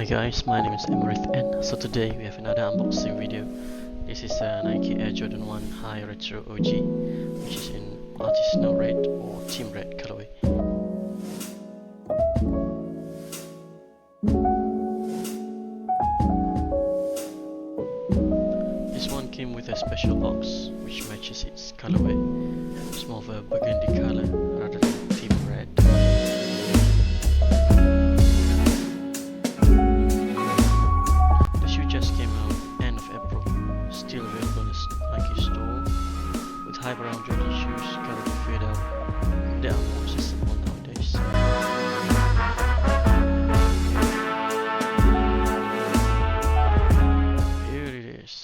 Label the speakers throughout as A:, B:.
A: Hi guys, my name is Emrith and so today we have another unboxing video. This is a Nike Air Jordan 1 High Retro OG, which is in Artisanal red or team red colorway. This one came with a special box which matches its colorway. It's more of a burgundy color rather than team red. Still available in the Nike store with high brown Jordan shoes, colored fade out. They are more accessible nowadays. Here it is.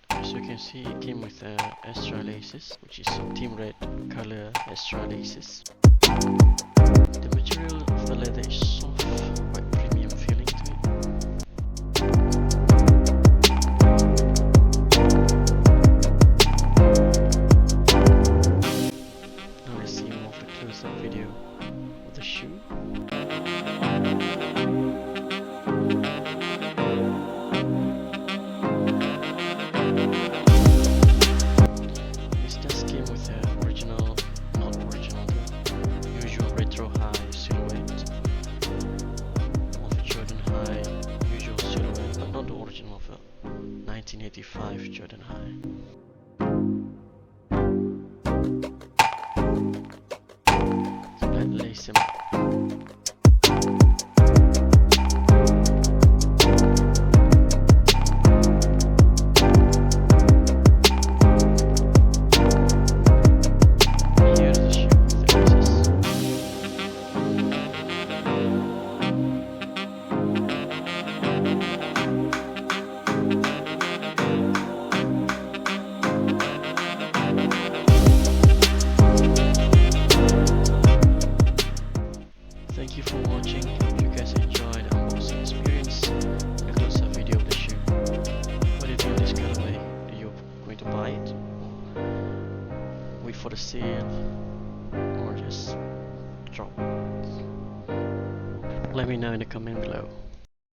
A: As you can see, it came with extra laces, which is team red color extra laces. The material of the leather is soft, quite premium feeling to it. Now let's see more of the close-up video of the shoe. This just came with the original, not original, usual retro high silhouette of a Jordan High usual silhouette, but not the original of a 1985 Jordan High. So that lace them up. Thank you for watching. Hope you guys enjoyed the unboxing experience and a close-up video of the shoe. What do you think of this colorway? Are you going to buy it? Wait for the sale? Or just drop? Let me know in the comment below.